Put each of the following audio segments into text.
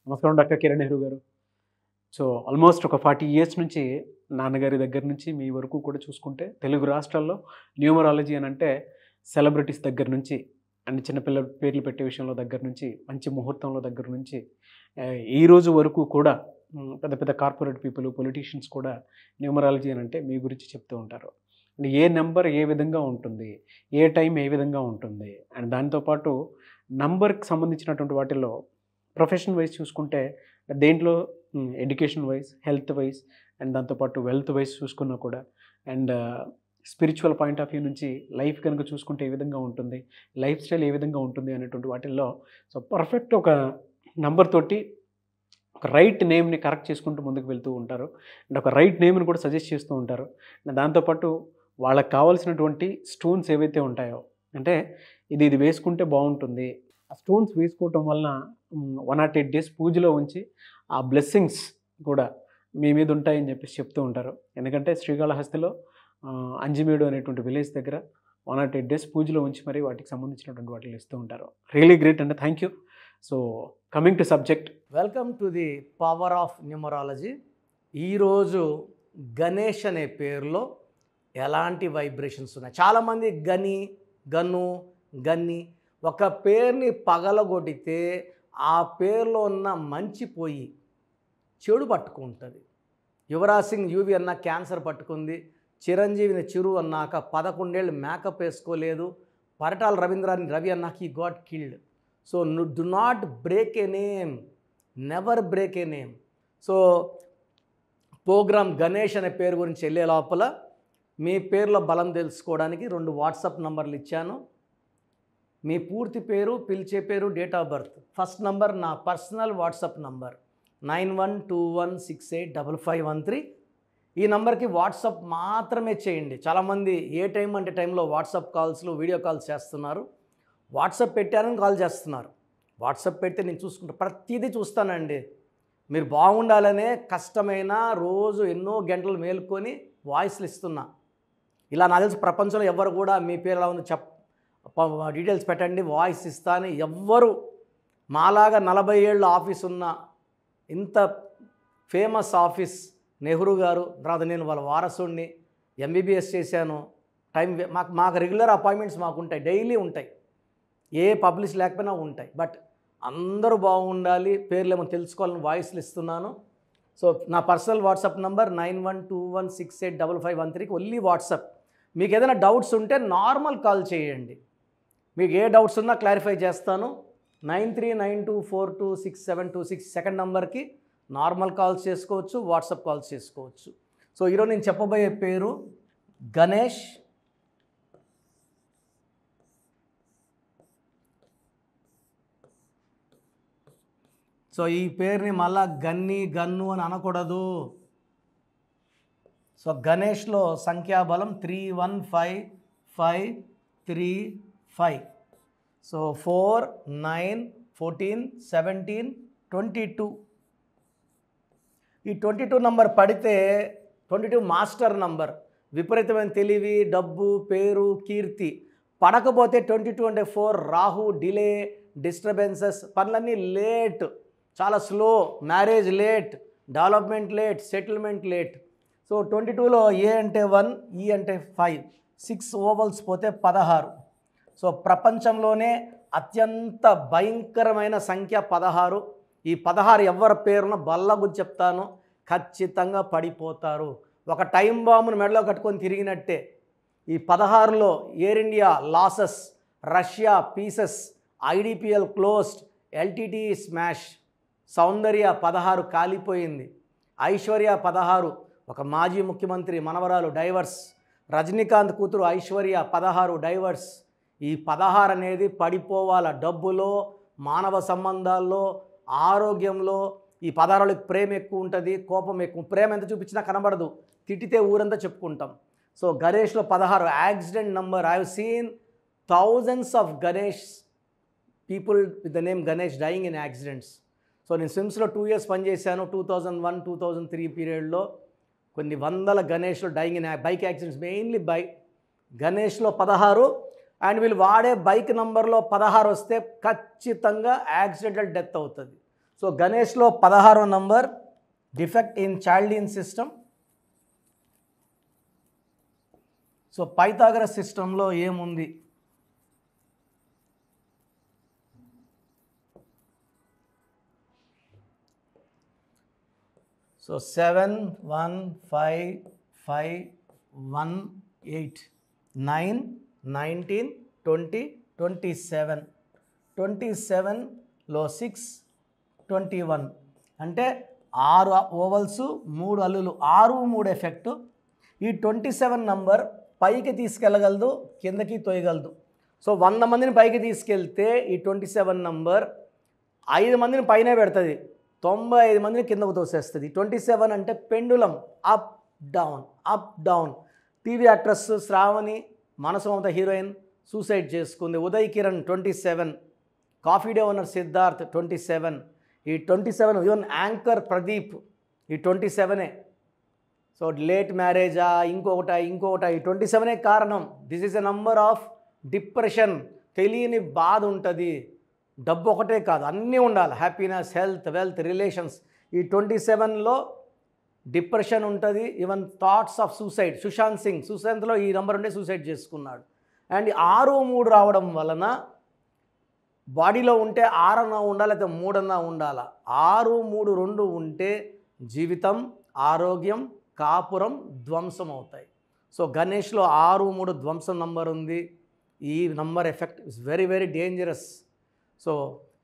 నమస్కారం డాక్టర్ కిరణ్ నెహ్రూ గారు. So almost ఒక 40 ఇయర్స్ నుంచి నాన్నగారి దగ్గర నుంచి మీ వరకు కూడా చూసుకుంటే తెలుగు రాష్ట్రాల్లో న్యూమరాలజీ అని అంటే సెలబ్రిటీస్ దగ్గర నుంచి అండ్ చిన్నపిల్లల పేర్లు పెట్టే విషయంలో దగ్గర నుంచి మంచి ముహూర్తంలో దగ్గర నుంచి ఈ రోజు వరకు కూడా పెద్ద పెద్ద కార్పొరేట్ పీపుల్ పొలిటీషియన్స్ కూడా న్యూమరాలజీ అని అంటే మీ గురించి చెప్తూ ఉంటారు. అండ్ ఏ నెంబర్ ఏ విధంగా ఉంటుంది, ఏ టైం ఏ విధంగా ఉంటుంది, అండ్ దాంతోపాటు నంబర్కి సంబంధించినటువంటి వాటిల్లో ప్రొఫెషన్ వైజ్ చూసుకుంటే దేంట్లో education wise, health wise and దాంతోపాటు వెల్త్ వైజ్ చూసుకున్నా కూడా and spiritual point of view నుంచి లైఫ్ కనుక చూసుకుంటే ఏ విధంగా ఉంటుంది, లైఫ్ స్టైల్ ఏ విధంగా ఉంటుంది అనేటువంటి వాటిల్లో సో పర్ఫెక్ట్ ఒక నంబర్ తోటి ఒక రైట్ నేమ్ని కరెక్ట్ చేసుకుంటూ ముందుకు వెళ్తూ ఉంటారు అండ్ ఒక రైట్ నేమ్ని కూడా సజెస్ట్ చేస్తూ ఉంటారు. అండ్ దాంతోపాటు వాళ్ళకి కావాల్సినటువంటి స్టోన్స్ ఏవైతే ఉంటాయో అంటే ఇది వేసుకుంటే బాగుంటుంది, ఆ స్టోన్స్ వేసుకోవటం వలన 108 days పూజలో ఉంచి ఆ బ్లెస్సింగ్స్ కూడా మీ మీద ఉంటాయని చెప్పేసి చెప్తూ ఉంటారు. ఎందుకంటే శ్రీకాళహస్తిలో అంజిమేడు అనేటువంటి విలేజ్ దగ్గర 108 days పూజలో ఉంచి మరి వాటికి సంబంధించినటువంటి వాటిని ఇస్తూ ఉంటారు. రియలీ గ్రేట్ అండి, thank you. So coming to subject, welcome to the power of numerology. ఈరోజు గణేష్ అనే పేరులో ఎలాంటి వైబ్రేషన్స్ ఉన్నాయి? చాలామంది గన్ను గన్ని ఒక పేరుని పగలగొడితే ఆ పేరులో ఉన్న మంచి పోయి చెడు పట్టుకుంటుంది. యువరాజ్ సింగ్ యూవి అన్న క్యాన్సర్ పట్టుకుంది, చిరంజీవిని చిరు అన్నాక 11 ఏళ్ళు మేకప్ వేసుకోలేదు, పరిటాల రవి అన్నాక he got killed. So do not break a name, never break a name. So program Ganesh అనే పేరు గురించి వెళ్ళే లోపల మీ పేరులో బలం తెలుసుకోవడానికి 2 వాట్సాప్ నంబర్లు ఇచ్చాను. మీ పూర్తి పేరు, పిలిచే పేరు, date of birth. First number నా పర్సనల్ వాట్సాప్ నంబర్ 9121685513. ఈ నంబర్కి వాట్సాప్ మాత్రమే చేయండి. చాలామంది ఏ టైం అంటే టైంలో వాట్సాప్ కాల్స్లో వీడియో కాల్స్ చేస్తున్నారు. వాట్సాప్ పెట్టారని కాల్ చేస్తున్నారు. వాట్సాప్ పెడితే నేను చూసుకుంటా, ప్రతిదీ చూస్తానండి. మీరు బాగుండాలనే కష్టమైన రోజు ఎన్నో గంటలు మేలుకొని వాయిస్లు ఇస్తున్నా. ఇలా నాకు తెలిసి ప్రపంచంలో ఎవరు కూడా మీ పేరు ఎలా ఉందో డీటెయిల్స్ పెట్టండి వాయిస్ ఇస్తాను ఎవ్వరు. మాలాగా 40 ఏళ్ళ ఆఫీస్ ఉన్న ఇంత ఫేమస్ ఆఫీస్ నెహ్రూ గారు, తర్వాత నేను వాళ్ళ వారసుడిని, ఎంబీబీఎస్ చేశాను. మాకు రెగ్యులర్ అపాయింట్మెంట్స్ మాకు ఉంటాయి, డైలీ ఉంటాయి, ఏ పబ్లిష్ లేకపోయినా ఉంటాయి. బట్ అందరూ బాగుండాలి, పేర్లు ఏమో తెలుసుకోవాలని వాయిస్లు ఇస్తున్నాను. సో నా పర్సనల్ వాట్సాప్ నంబర్ 9121685513కి ఓన్లీ వాట్సాప్. మీకు ఏదైనా డౌట్స్ ఉంటే నార్మల్ కాల్ చేయండి, మీకు ఏ డౌట్స్ ఉన్నా క్లారిఫై చేస్తాను. 9392426726 సెకండ్ నంబర్కి నార్మల్ కాల్స్ చేసుకోవచ్చు, వాట్సాప్ కాల్స్ చేసుకోవచ్చు. సో ఈరోజు నేను చెప్పబోయే పేరు గణేష్. సో ఈ పేరుని మళ్ళా గన్ను అని అనకూడదు. సో గణేష్లో సంఖ్యాబలం 315535. సో 4, 9, 14, 17, 22. ఈ 22 నంబర్ పడితే 22 మాస్టర్ నంబర్, విపరీతమైన తెలివి, డబ్బు, పేరు, కీర్తి. పడకపోతే 22 అంటే 4, రాహు, డిలే, డిస్టర్బెన్సెస్, పనులన్నీ లేట్, చాలా slow, marriage late, development late, settlement late. So 22లో ఏ అంటే 1, ఈ అంటే 5, 6 ఓవల్స్ పోతే 16. సో ప్రపంచంలోనే అత్యంత భయంకరమైన సంఖ్య 16. ఈ 16 ఎవరి పేరున బల్లగు చెప్తాను, ఖచ్చితంగా పడిపోతారు. ఒక టైం బాంబును మెడలో కట్టుకొని తిరిగినట్టే. ఈ 16లో Air India losses, Russia pieces, IDPL closed, LTT smash, Soundarya 16 కాలిపోయింది, ఐశ్వర్య 16 ఒక మాజీ ముఖ్యమంత్రి మనవరాలు డైవర్స్, రజనీకాంత్ కూతురు ఐశ్వర్య 16 డైవర్స్. ఈ 16 అనేది పడిపోవాల. డబ్బులో, మానవ సంబంధాల్లో, ఆరోగ్యంలో ఈ 16 ప్రేమ ఎక్కువ ఉంటుంది, కోపం ఎక్కువ. ప్రేమ ఎంత చూపించినా కనబడదు, తిట్టితే ఊరంతా చెప్పుకుంటాం. సో గణేష్లో 16 accident number. I have seen thousands of Ganesh people with the name Ganesh dying in accidents. So నేను స్విమ్స్లో 2 years పనిచేశాను. 2001, 2003 పీరియడ్లో కొన్ని వందల గణేష్లు dying in bike accidents, mainly గణేష్లో 16. అండ్ వీళ్ళు వాడే బైక్ నంబర్లో 16 వస్తే ఖచ్చితంగా యాక్సిడెంటల్ డెత్ అవుతుంది. సో గణేష్లో 16వ number defect in child system. So Pythagoras సిస్టంలో ఏముంది? సో 7 1 5 5 1 8 9 19 20 27 27లో 6 21 అంటే 6 ఓవల్స్ 3 అల్లులు 6 3 ఎఫెక్ట్. ఈ 27 నంబర్ పైకి తీసుకెళ్ళగలదు, కిందకి తోయగలదు. సో 100 మందిని పైకి తీసుకెళ్తే ఈ 27 నంబర్ 5 మందిని పైనే పెడుతుంది, 95 మందిని కిందకు తోసేస్తుంది. 27 అంటే pendulum, up down up down. TV actress Shravani, Manasu Mamata heroine suicide చేసుకుంది. Uday Kiran 27, coffee day owner Siddharth 27. ఈ 27 ఈవెన్ యాంకర్ ప్రదీప్ ఈ 27ఏ. సో లేట్ మ్యారేజా ఇంకొకట ఈ 27ఏ కారణం. This is a number of depression. తెలియని బాధ ఉంటుంది. డబ్బు ఒకటే కాదు, అన్నీ ఉండాలి. Happiness, health, wealth, relations. ఈ 27లో డిప్రెషన్ ఉంటుంది. Even thoughts of suicide. సుశాంత్లో ఈ నంబర్ ఉండే సూసైడ్ చేసుకున్నాడు. అండ్ 6 3 రావడం వలన బాడీలో ఉంటే 6 అన్నా ఉండాలి, లేకపోతే 3 అన్నా ఉండాలా. 6 3 2 ఉంటే జీవితం, ఆరోగ్యం, కాపురం ధ్వంసం అవుతాయి. సో గణేష్లో 6 3 ధ్వంసం నంబర్ ఉంది. ఈ number effect is very very dangerous. So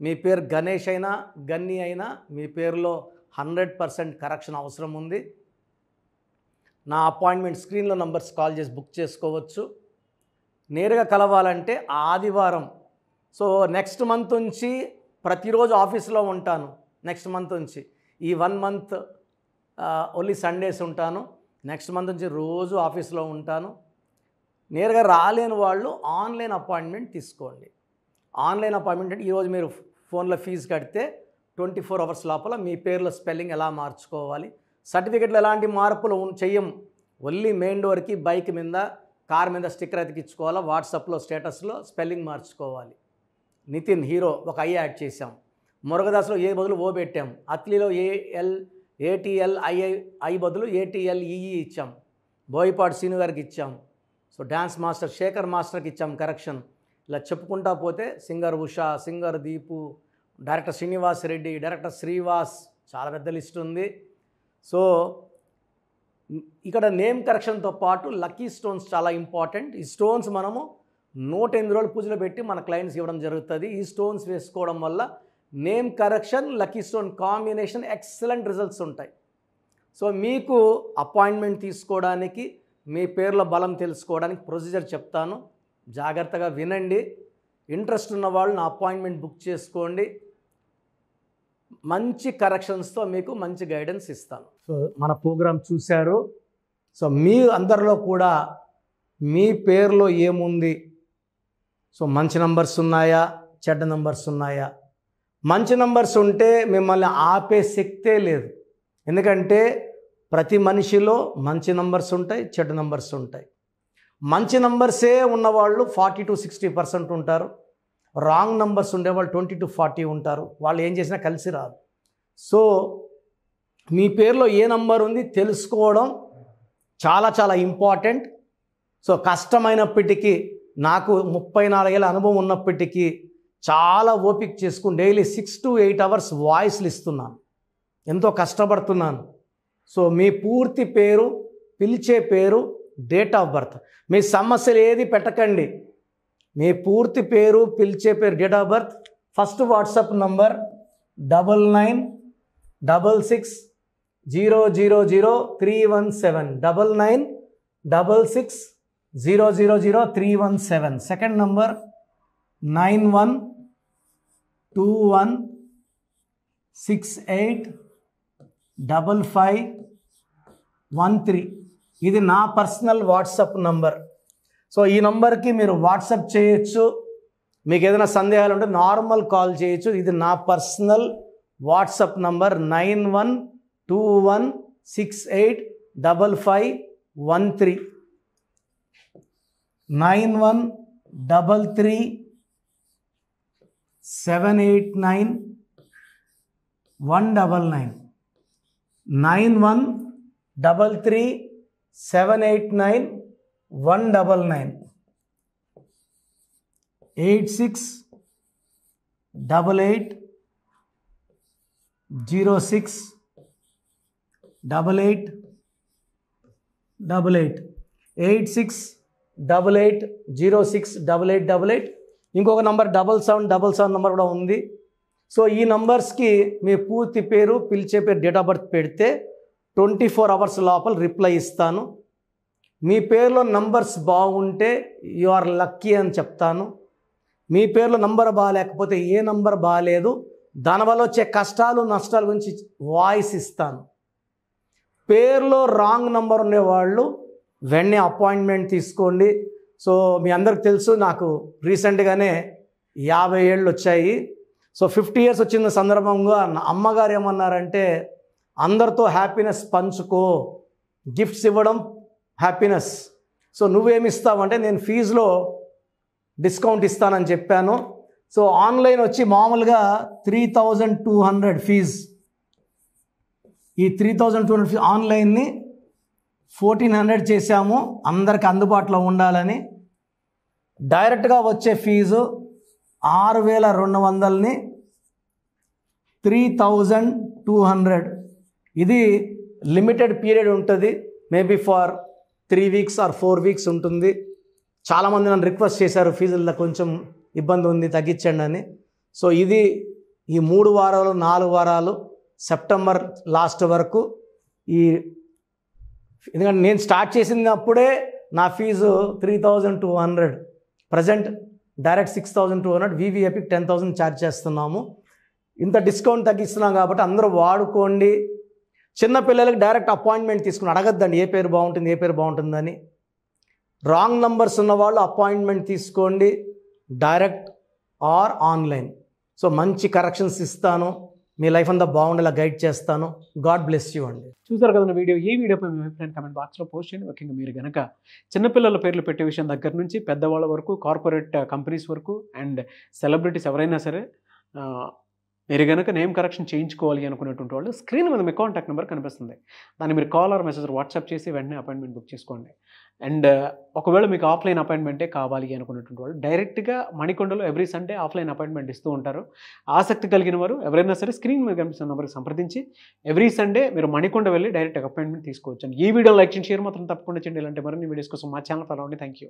మీ పేరు గణేష్ అయినా గన్ని అయినా మీ పేరులో 100% కరెక్షన్ అవసరం ఉంది. నా అపాయింట్మెంట్ స్క్రీన్లో నంబర్స్ కాల్ చేసి బుక్ చేసుకోవచ్చు. నేరుగా కలవాలంటే ఆదివారం. సో నెక్స్ట్ మంత్ నుంచి ప్రతిరోజు ఆఫీస్లో ఉంటాను. నెక్స్ట్ మంత్ నుంచి ఈ 1 మంత్ ఓన్లీ సండేస్ ఉంటాను. నెక్స్ట్ మంత్ నుంచి రోజు ఆఫీస్లో ఉంటాను. నేరుగా రాలేని వాళ్ళు ఆన్లైన్ అపాయింట్మెంట్ తీసుకోండి. ఆన్లైన్ అపాయింట్మెంట్ అంటే ఈరోజు మీరు ఫోన్లో ఫీజు కడితే 24 అవర్స్ లోపల మీ పేర్లో స్పెల్లింగ్ ఎలా మార్చుకోవాలి, సర్టిఫికెట్లో ఎలాంటి మార్పులు చెయ్యం. ఓన్లీ మెయిన్ డోర్కి బైక్ మీద కార్ మీద స్టిక్కర్ అతికించుకోవాలా, వాట్సాప్లో స్టేటస్లో స్పెల్లింగ్ మార్చుకోవాలి. నితిన్ హీరో ఒక ఐ యాడ్ చేసాం. మురుగదాస్లో ఏ బదులు ఓ పెట్టాం. అత్లీలో ATLII బదులు ATLEE ఇచ్చాం. బోయపాటి శ్రీను గారికి ఇచ్చాం. సో డ్యాన్స్ మాస్టర్ శేఖర్ మాస్టర్కి ఇచ్చాం కరెక్షన్. ఇలా చెప్పుకుంటా పోతే singer Usha, singer Deepu, director Srinivas Reddy, director Srivas, చాలా పెద్ద లిస్ట్ ఉంది. సో ఇక్కడ నేమ్ కరెక్షన్తో పాటు లక్కీ స్టోన్స్ చాలా ఇంపార్టెంట్. ఈ స్టోన్స్ మనము 108 రోజులు పూజలో పెట్టి మన క్లయింట్స్ ఇవ్వడం జరుగుతుంది. ఈ స్టోన్స్ వేసుకోవడం వల్ల name correction, lucky stone combination excellent results ఉంటాయి. సో మీకు అపాయింట్మెంట్ తీసుకోవడానికి, మీ పేర్ల బలం తెలుసుకోవడానికి ప్రొసీజర్ చెప్తాను, జాగ్రత్తగా వినండి. ఇంట్రెస్ట్ ఉన్న వాళ్ళు నా అపాయింట్మెంట్ బుక్ చేసుకోండి. మంచి కరెక్షన్స్తో మీకు మంచి గైడెన్స్ ఇస్తాను. సో మన ప్రోగ్రామ్ చూశారు. సో మీ అందరిలో కూడా మీ పేరులో ఏముంది, సో మంచి నంబర్స్ ఉన్నాయా, చెడ్డ నంబర్స్ ఉన్నాయా? మంచి నంబర్స్ ఉంటే మిమ్మల్ని ఆపే శక్తే లేదు. ఎందుకంటే ప్రతి మనిషిలో మంచి నంబర్స్ ఉంటాయి, చెడ్డ నంబర్స్ ఉంటాయి. మంచి నంబర్సే ఉన్నవాళ్ళు 40 to 60% ఉంటారు. రాంగ్ నంబర్స్ ఉండేవాళ్ళు 20 to 40 ఉంటారు. వాళ్ళు ఏం చేసినా కలిసి రాదు. సో మీ పేరులో ఏ నంబర్ ఉంది తెలుసుకోవడం చాలా చాలా ఇంపార్టెంట్. సో కష్టమైనప్పటికీ, నాకు 34 ఏళ్ళ అనుభవం ఉన్నప్పటికీ చాలా ఓపిక చేసుకుని డైలీ 6 to 8 అవర్స్ వాయిస్లు ఇస్తున్నాను. ఎంతో కష్టపడుతున్నాను. సో మీ పూర్తి పేరు, పిలిచే పేరు, డేట్ ఆఫ్ బర్త్, మీ సమస్యలు ఏది పెట్టకండి. మీ పూర్తి పేరు, పిలిచే పేరు, date of birth. First WhatsApp number 9966000317 9966000317. Second number 9121685513. ఇది నా పర్సనల్ వాట్సాప్ నంబర్. సో ఈ నంబర్కి మీరు వాట్సాప్ చేయొచ్చు. మీకు ఏదైనా సందేహాలు ఉంటే నార్మల్ కాల్ చేయొచ్చు. ఇది నా పర్సనల్ వాట్సాప్ నంబర్ 9121685513 91337890 199 9133789199 86880688 ఇంకొక నంబర్ 7777 నంబర్ కూడా ఉంది. సో ఈ నంబర్స్కి మీ పూర్తి పేరు, పిలిచే పేరు, డేట్ ఆఫ్ బర్త్ పెడితే 24 అవర్స్ లోపల రిప్లై ఇస్తాను. మీ పేరులో నంబర్స్ బాగుంటే యు ఆర్ లక్కీ అని చెప్తాను. మీ పేరులో నంబర్ బాగాలేకపోతే ఏ నంబర్ బాగాలేదు, దానివల్ల వచ్చే కష్టాలు నష్టాల గురించి వాయిస్ ఇస్తాను. పేరులో రాంగ్ నంబర్ ఉండేవాళ్ళు వెంటనే అపాయింట్మెంట్ తీసుకోండి. సో మీ అందరికి తెలుసు, నాకు రీసెంట్గానే 50 ఏళ్ళు వచ్చాయి. సో 50 ఇయర్స్ వచ్చిన సందర్భంగా నా అమ్మగారు ఏమన్నారంటే, అందరితో హ్యాపీనెస్ పంచుకో, గిఫ్ట్స్ ఇవ్వడం హ్యాపీనెస్. సో నువ్వేమి ఇస్తావంటే, నేను ఫీజులో డిస్కౌంట్ ఇస్తానని చెప్పాను. సో ఆన్లైన్ వచ్చి మామూలుగా 3200 ఫీజ్. ఈ 3200 ఫీజ్ ఆన్లైన్ని 1400 చేశాము, అందరికి అందుబాటులో ఉండాలని. డైరెక్ట్గా వచ్చే ఫీజు 6200ని 3200. ఇది లిమిటెడ్ పీరియడ్ ఉంటుంది, maybe for 3 weeks or 4 weeks ఉంటుంది. చాలామంది నన్ను రిక్వెస్ట్ చేశారు, ఫీజుల్లో కొంచెం ఇబ్బంది ఉంది తగ్గించండి అని. సో ఇది ఈ 3 వారాలు 4 వారాలు సెప్టెంబర్ లాస్ట్ వరకు. ఎందుకంటే నేను స్టార్ట్ చేసినప్పుడే నా ఫీజు 3200, ప్రజెంట్ డైరెక్ట్ 6200, వివిఐపికి 10,000 ఛార్జ్ చేస్తున్నాము. ఇంత డిస్కౌంట్ తగ్గిస్తున్నాం కాబట్టి అందరూ వాడుకోండి. చిన్నపిల్లలకి డైరెక్ట్ అపాయింట్మెంట్ తీసుకుని అడగద్దండి ఏ పేరు బాగుంటుంది, ఏ పేరు బాగుంటుందని. రాంగ్ నంబర్స్ ఉన్నవాళ్ళు అపాయింట్మెంట్ తీసుకోండి, డైరెక్ట్ ఆర్ ఆన్లైన్. సో మంచి కరెక్షన్స్ ఇస్తాను, మీ లైఫ్ అంతా బాగుండేలా గైడ్ చేస్తాను. గాడ్ బ్లెస్ యూ అండి. చూసారు కదా వీడియో. ఈ వీడియోపై మీ అభిప్రాయం కామెంట్ బాక్స్లో పోస్ట్ చేయండి. ముఖ్యంగా మీరు కనుక చిన్నపిల్లల పేర్లు పెట్టే విషయం దగ్గర నుంచి పెద్దవాళ్ళ వరకు, కార్పొరేట్ కంపెనీస్ వరకు అండ్ సెలబ్రిటీస్ ఎవరైనా సరే మీరు కనుక నేమ్ కరెక్షన్ చేయించుకోవాలి అనుకునేటువంటి వాళ్ళు స్క్రీన్ మీద మీ కాంటాక్ట్ నెంబర్ కనిపిస్తుంది. దాన్ని మీరు కాల్ ఆర్ మెసేజ్ వాట్సాప్ చేసి వెంటనే అపాయింట్మెంట్ బుక్ చేసుకోండి. అండ్ ఒకవేళ మీకు ఆఫ్లైన్ అపాయింట్మెంటే కావాలి అనుకునేటువంటి వాళ్ళు డైరెక్ట్గా మణికొండలో ఎవ్రీ సండే ఆఫ్లైన్ అపాయింట్మెంట్ ఇస్తూ ఉంటారు. ఆసక్తి కలిగిన వారు ఎవరైనా సరే స్క్రీన్ మీద కనిపిస్తున్న నెంబర్కి సంప్రదించి ఎవ్రీ సండే మీరు మణికొండ వెళ్ళి డైరెక్ట్ అపాయింట్మెంట్ తీసుకోవచ్చు. ఈ వీడియో లైక్ చేయండి, షేర్ మాత్రం తప్పకుండా చేయండి. ఇలాంటి మరిన్ని వీడియోస్ కోసం మా ఛానల్ ఫాలో అవ్వండి. Thank you.